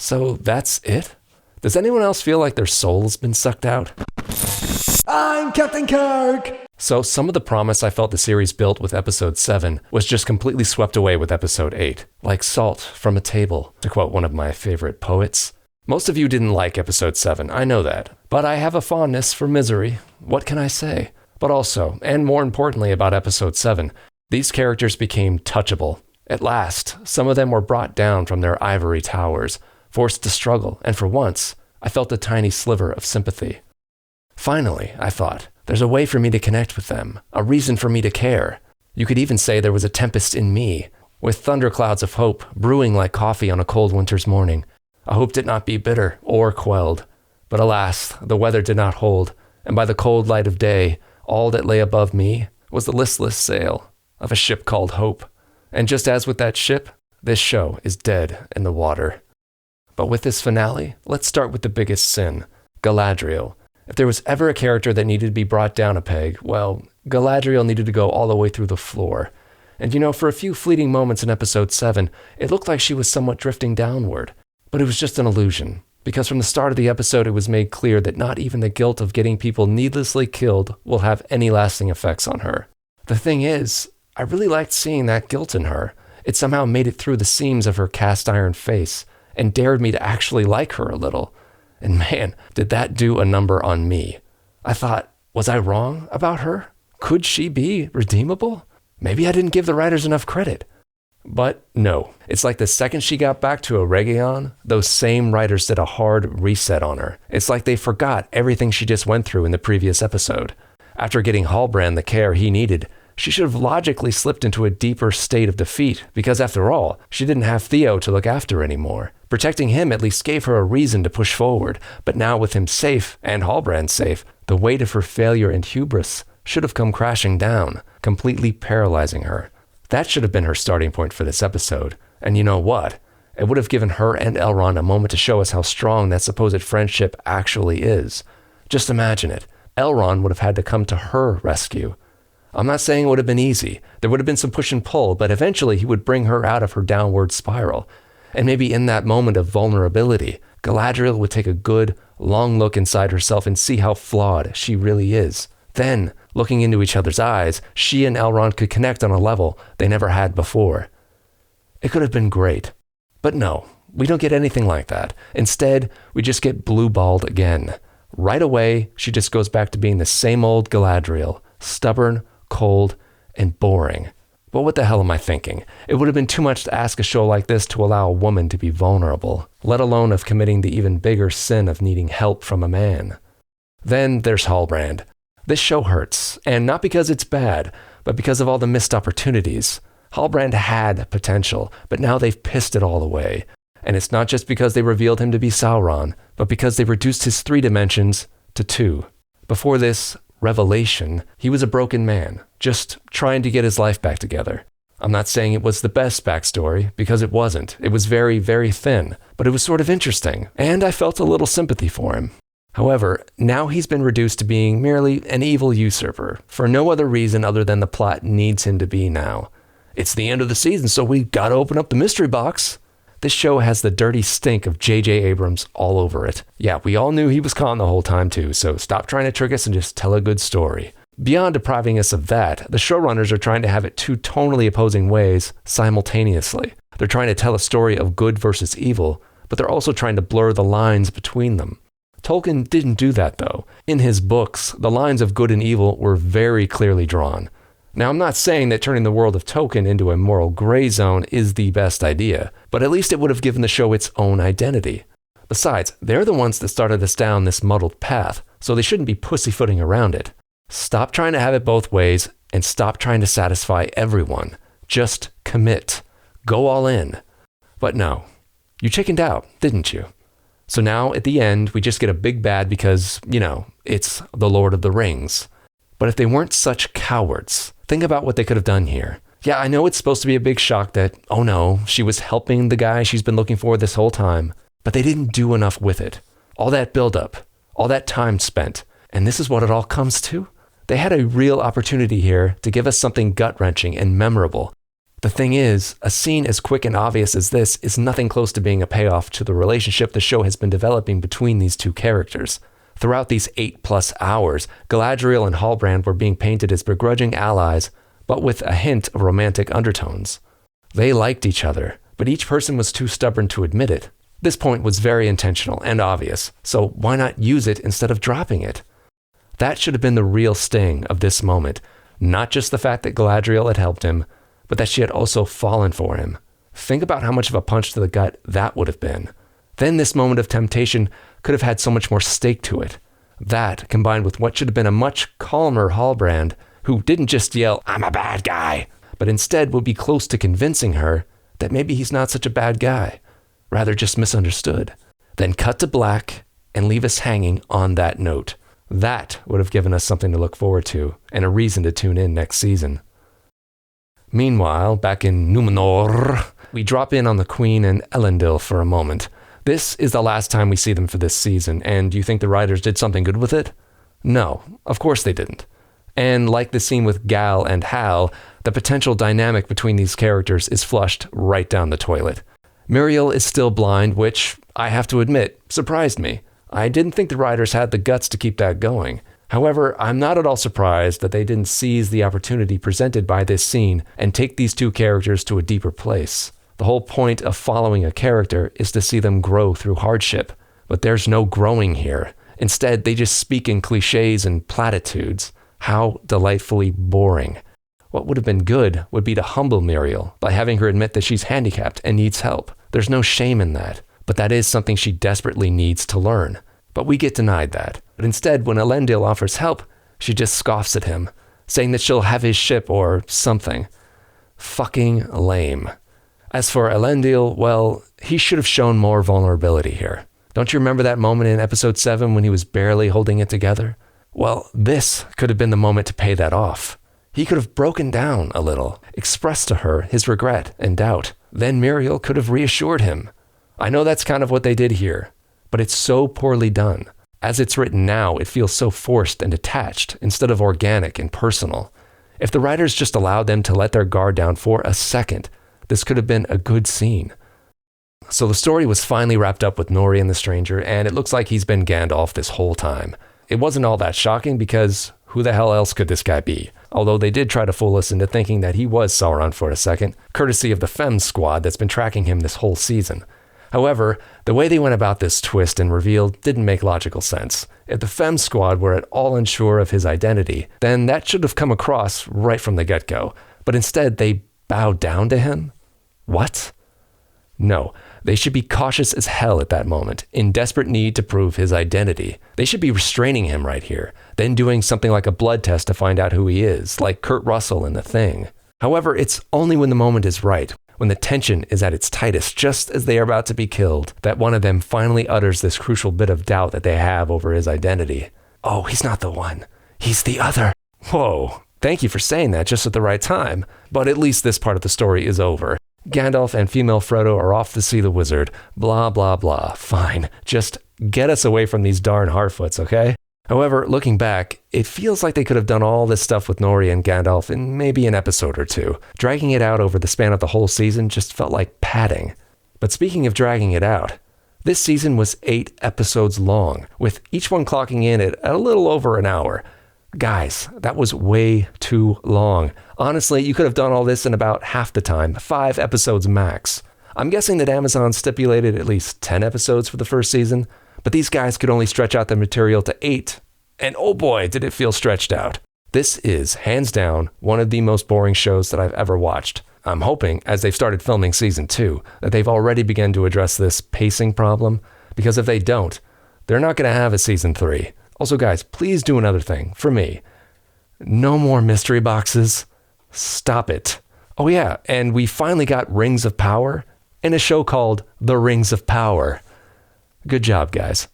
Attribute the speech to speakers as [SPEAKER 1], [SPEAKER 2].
[SPEAKER 1] So that's it? Does anyone else feel like their soul's been sucked out? I'm Captain Kirk! So some of the promise I felt the series built with episode 7 was just completely swept away with episode 8, like salt from a table, to quote one of my favorite poets. Most of you didn't like episode 7, I know that, but I have a fondness for misery. What can I say? But also, and more importantly about episode 7, these characters became touchable. At last, some of them were brought down from their ivory towers, forced to struggle, and for once, I felt a tiny sliver of sympathy. Finally, I thought, there's a way for me to connect with them, a reason for me to care. You could even say there was a tempest in me, with thunderclouds of hope brewing like coffee on a cold winter's morning. I hoped it not be bitter or quelled. But alas, the weather did not hold, and by the cold light of day, all that lay above me was the listless sail of a ship called Hope. And just as with that ship, this show is dead in the water. But with this finale, let's start with the biggest sin, Galadriel. If there was ever a character that needed to be brought down a peg, well, Galadriel needed to go all the way through the floor. And for a few fleeting moments in episode 7, it looked like she was somewhat drifting downward. But it was just an illusion, because from the start of the episode it was made clear that not even the guilt of getting people needlessly killed will have any lasting effects on her. The thing is, I really liked seeing that guilt in her. It somehow made it through the seams of her cast iron face, and dared me to actually like her a little. And man, did that do a number on me. I thought, was I wrong about her? Could she be redeemable? Maybe I didn't give the writers enough credit. But no, it's like the second she got back to Eregion, those same writers did a hard reset on her. It's like they forgot everything she just went through in the previous episode. After getting Halbrand the care he needed, she should have logically slipped into a deeper state of defeat, because after all, she didn't have Theo to look after anymore. Protecting him at least gave her a reason to push forward, but now with him safe, and Halbrand safe, the weight of her failure and hubris should have come crashing down, completely paralyzing her. That should have been her starting point for this episode, and you know what? It would have given her and Elrond a moment to show us how strong that supposed friendship actually is. Just imagine it. Elrond would have had to come to her rescue. I'm not saying it would have been easy. There would have been some push and pull, but eventually he would bring her out of her downward spiral. And maybe in that moment of vulnerability, Galadriel would take a good, long look inside herself and see how flawed she really is. Then, looking into each other's eyes, she and Elrond could connect on a level they never had before. It could have been great. But no, we don't get anything like that. Instead, we just get blue-balled again. Right away, she just goes back to being the same old Galadriel, stubborn, cold, and boring. But what the hell am I thinking? It would have been too much to ask a show like this to allow a woman to be vulnerable, let alone of committing the even bigger sin of needing help from a man. Then there's Halbrand. This show hurts, and not because it's bad, but because of all the missed opportunities. Halbrand had potential, but now they've pissed it all away. And it's not just because they revealed him to be Sauron, but because they reduced his 3 dimensions to 2. Before this revelation, he was a broken man, just trying to get his life back together. I'm not saying it was the best backstory, because it wasn't. It was very, very thin, but it was sort of interesting, and I felt a little sympathy for him. However, now he's been reduced to being merely an evil usurper, for no other reason other than the plot needs him to be now. It's the end of the season, so we gotta open up the mystery box. This show has the dirty stink of J.J. Abrams all over it. Yeah, we all knew he was con the whole time too, so stop trying to trick us and just tell a good story. Beyond depriving us of that, the showrunners are trying to have it 2 tonally opposing ways simultaneously. They're trying to tell a story of good versus evil, but they're also trying to blur the lines between them. Tolkien didn't do that though. In his books, the lines of good and evil were very clearly drawn. Now, I'm not saying that turning the world of Tolkien into a moral gray zone is the best idea, but at least it would have given the show its own identity. Besides, they're the ones that started us down this muddled path, so they shouldn't be pussyfooting around it. Stop trying to have it both ways, and stop trying to satisfy everyone. Just commit. Go all in. But no, you chickened out, didn't you? So now, at the end, we just get a big bad because, it's the Lord of the Rings. But if they weren't such cowards, think about what they could have done here. Yeah, I know it's supposed to be a big shock that, oh no, she was helping the guy she's been looking for this whole time, but they didn't do enough with it. All that buildup, all that time spent, and this is what it all comes to? They had a real opportunity here to give us something gut-wrenching and memorable, The thing is, a scene as quick and obvious as this is nothing close to being a payoff to the relationship the show has been developing between these two characters. Throughout these 8+ hours, Galadriel and Halbrand were being painted as begrudging allies, but with a hint of romantic undertones. They liked each other, but each person was too stubborn to admit it. This point was very intentional and obvious, so why not use it instead of dropping it? That should have been the real sting of this moment, not just the fact that Galadriel had helped him, but that she had also fallen for him. Think about how much of a punch to the gut that would have been. Then this moment of temptation could have had so much more stake to it. That, combined with what should have been a much calmer Halbrand, who didn't just yell, "I'm a bad guy," but instead would be close to convincing her that maybe he's not such a bad guy, rather just misunderstood. Then cut to black and leave us hanging on that note. That would have given us something to look forward to and a reason to tune in next season. Meanwhile, back in Numenor, we drop in on the Queen and Elendil for a moment. This is the last time we see them for this season, and do you think the writers did something good with it? No, of course they didn't. And like the scene with Gal and Hal, the potential dynamic between these characters is flushed right down the toilet. Muriel is still blind, which, I have to admit, surprised me. I didn't think the writers had the guts to keep that going. However, I'm not at all surprised that they didn't seize the opportunity presented by this scene and take these two characters to a deeper place. The whole point of following a character is to see them grow through hardship, but there's no growing here. Instead, they just speak in cliches and platitudes. How delightfully boring. What would have been good would be to humble Muriel by having her admit that she's handicapped and needs help. There's no shame in that, but that is something she desperately needs to learn. But we get denied that. But instead, when Elendil offers help, she just scoffs at him, saying that she'll have his ship or something. Fucking lame. As for Elendil, well, he should have shown more vulnerability here. Don't you remember that moment in episode 7 when he was barely holding it together? Well, this could have been the moment to pay that off. He could have broken down a little, expressed to her his regret and doubt. Then Muriel could have reassured him. I know that's kind of what they did here, but it's so poorly done. As it's written now, it feels so forced and detached instead of organic and personal. If the writers just allowed them to let their guard down for a second, this could have been a good scene. So the story was finally wrapped up with Nori and the stranger, and it looks like he's been Gandalf this whole time. It wasn't all that shocking because who the hell else could this guy be? Although they did try to fool us into thinking that he was Sauron for a second, courtesy of the Fem squad that's been tracking him this whole season. However, the way they went about this twist and reveal didn't make logical sense. If the Fem squad were at all unsure of his identity, then that should have come across right from the get-go. But instead, they bowed down to him? What? No, they should be cautious as hell at that moment, in desperate need to prove his identity. They should be restraining him right here, then doing something like a blood test to find out who he is, like Kurt Russell in The Thing. However, it's only when the moment is right, when the tension is at its tightest, just as they are about to be killed, that one of them finally utters this crucial bit of doubt that they have over his identity. Oh, he's not the one. He's the other. Whoa, thank you for saying that just at the right time. But at least this part of the story is over. Gandalf and female Frodo are off to see the wizard. Blah, blah, blah. Fine. Just get us away from these darn Harfoots, okay? However, looking back, it feels like they could have done all this stuff with Nori and Gandalf in maybe an episode or two. Dragging it out over the span of the whole season just felt like padding. But speaking of dragging it out, this season was 8 episodes long, with each one clocking in at a little over an hour. Guys, that was way too long. Honestly, you could have done all this in about half the time, 5 episodes max. I'm guessing that Amazon stipulated at least 10 episodes for the first season, but these guys could only stretch out the material to 8. And oh boy, did it feel stretched out. This is, hands down, one of the most boring shows that I've ever watched. I'm hoping, as they've started filming season 2, that they've already begun to address this pacing problem, because if they don't, they're not going to have a season 3. Also, guys, please do another thing for me. No more mystery boxes. Stop it. Oh yeah, and we finally got Rings of Power in a show called The Rings of Power. Good job, guys.